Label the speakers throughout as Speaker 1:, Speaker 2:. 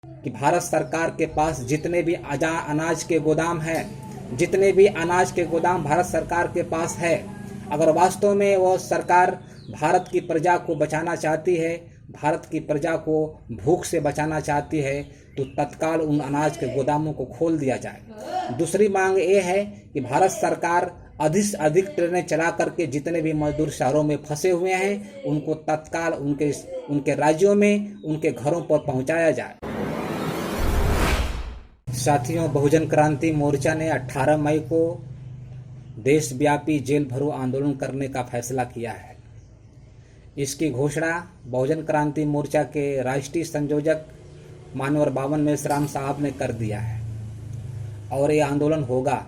Speaker 1: कि भारत सरकार के पास जितने भी अनाज के गोदाम हैं, भारत सरकार के पास है, अगर वास्तव में वो सरकार भारत की प्रजा को बचाना चाहती है, भारत की प्रजा को भूख से बचाना चाहती है, तो तत्काल उन अनाज के गोदामों को खोल दिया जाए। दूसरी मांग ये है कि भारत सरकार अधिक से अधिक ट्रेनें चला करके जितने भी मजदूर शहरों में फंसे हुए हैं उनको तत्काल उनके राज्यों में, उनके घरों पर पहुंचाया जाए। साथियों, बहुजन क्रांति मोर्चा ने 18 मई को देशव्यापी जेल भरो आंदोलन करने का फैसला किया है। इसकी घोषणा बहुजन क्रांति मोर्चा के राष्ट्रीय संयोजक मानवर बावन मेश्राम साहब ने कर दिया है। और ये आंदोलन होगा,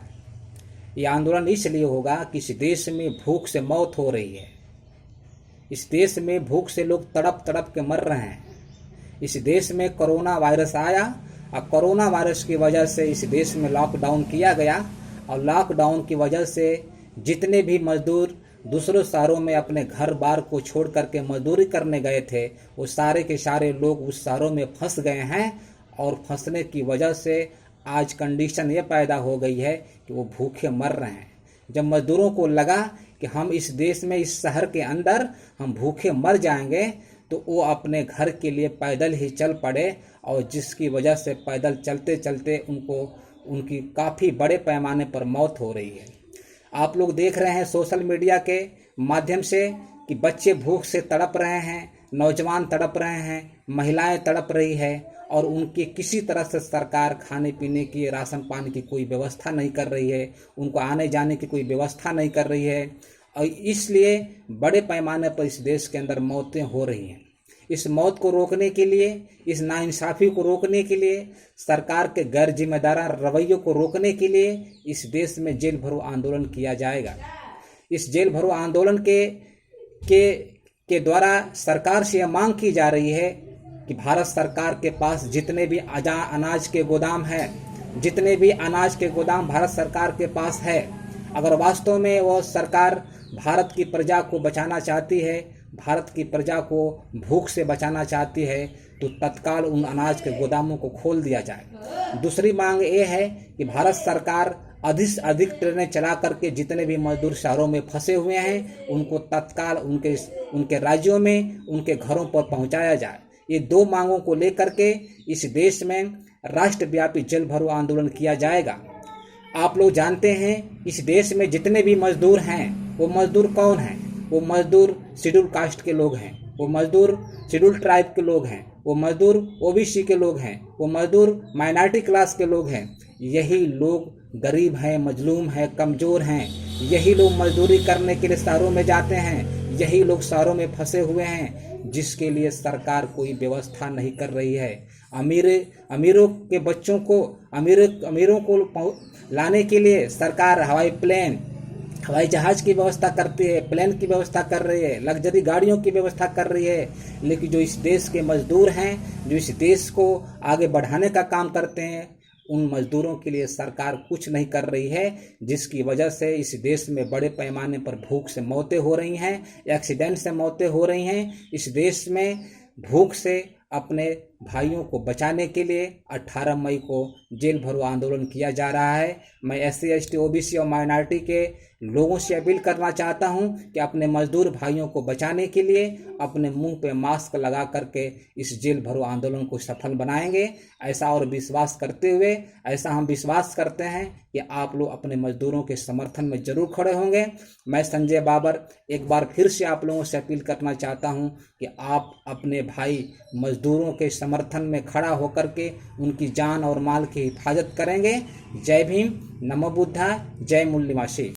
Speaker 1: ये आंदोलन इसलिए होगा कि इस देश में भूख से मौत हो रही है। इस देश में भूख से लोग तड़प तड़प के मर रहे हैं। इस देश में कोरोना वायरस आया और कोरोना वायरस की वजह से इस देश में लॉकडाउन किया गया और लॉकडाउन की वजह से जितने भी मजदूर दूसरों शहरों में अपने घर बार को छोड़ करके मजदूरी करने गए थे, वो सारे के सारे लोग उस शहरों में फंस गए हैं। और फंसने की वजह से आज कंडीशन ये पैदा हो गई है कि वो भूखे मर रहे हैं। जब मजदूरों को लगा कि हम इस देश में, इस शहर के अंदर हम भूखे मर जाएंगे, तो वो अपने घर के लिए पैदल ही चल पड़े और जिसकी वजह से पैदल चलते चलते उनकी काफ़ी बड़े पैमाने पर मौत हो रही है। आप लोग देख रहे हैं सोशल मीडिया के माध्यम से कि बच्चे भूख से तड़प रहे हैं, नौजवान तड़प रहे हैं, महिलाएं तड़प रही है और उनकी किसी तरह से सरकार खाने पीने की, राशन पानी की कोई व्यवस्था नहीं कर रही है, उनको आने जाने की कोई व्यवस्था नहीं कर रही है। और इसलिए बड़े पैमाने पर इस देश के अंदर मौतें हो रही हैं। इस मौत को रोकने के लिए, इस नाइंसाफ़ी को रोकने के लिए, सरकार के गैर जिम्मेदाराना रवैयों को रोकने के लिए इस देश में जेल भरो आंदोलन किया जाएगा। इस जेल भरो आंदोलन के द्वारा सरकार से यह मांग की जा रही है कि भारत सरकार के पास जितने भी अनाज के गोदाम हैं, भारत सरकार के पास है, अगर वास्तव में वो सरकार भारत की प्रजा को बचाना चाहती है, भारत की प्रजा को भूख से बचाना चाहती है, तो तत्काल उन अनाज के गोदामों को खोल दिया जाए। दूसरी मांग ये है कि भारत सरकार अधिक से अधिक ट्रेनें चला करके जितने भी मजदूर शहरों में फंसे हुए हैं उनको तत्काल उनके राज्यों में, उनके घरों पर पहुंचाया जाए। ये दो मांगों को लेकर के इस देश में राष्ट्रव्यापी जेल भरो आंदोलन किया जाएगा। आप लोग जानते हैं इस देश में जितने भी मजदूर हैं, वो मजदूर कौन हैं? वो मजदूर शेड्यूल कास्ट के लोग हैं, वो मजदूर शेड्यूल ट्राइब के लोग हैं, वो मजदूर ओबीसी के लोग हैं, वो मजदूर माइनॉरिटी क्लास के लोग हैं। यही लोग गरीब हैं, मजलूम हैं, कमज़ोर हैं। यही लोग मजदूरी करने के लिए शहरों में जाते हैं, यही लोग शहरों में फंसे हुए हैं, जिसके लिए सरकार कोई व्यवस्था नहीं कर रही है। अमीरों के बच्चों को, अमीरों को लाने के लिए सरकार हवाई जहाज की व्यवस्था करती है, प्लेन की व्यवस्था कर रही है, लग्जरी गाड़ियों की व्यवस्था कर रही है। लेकिन जो इस देश के मजदूर हैं, जो इस देश को आगे बढ़ाने का काम करते हैं, उन मजदूरों के लिए सरकार कुछ नहीं कर रही है, जिसकी वजह से इस देश में बड़े पैमाने पर भूख से मौतें हो रही हैं, एक्सीडेंट से मौतें हो रही हैं। इस देश में भूख से अपने भाइयों को बचाने के लिए 18 मई को जेल भरो आंदोलन किया जा रहा है। मैं SC ST OBC और माइनॉरिटी के लोगों से अपील करना चाहता हूं कि अपने मजदूर भाइयों को बचाने के लिए अपने मुंह पे मास्क लगा करके इस जेल भरो आंदोलन को सफल बनाएंगे। ऐसा हम विश्वास करते हैं कि आप लोग अपने मजदूरों के समर्थन में जरूर खड़े होंगे। मैं संजय बाबर एक बार फिर से आप लोगों से अपील करना चाहता हूं कि आप अपने भाई मजदूरों के समर्थन में खड़ा होकर के उनकी जान और माल की हिफाजत करेंगे। जय भीम, नमो बुद्धाय, जय मूल निवासी।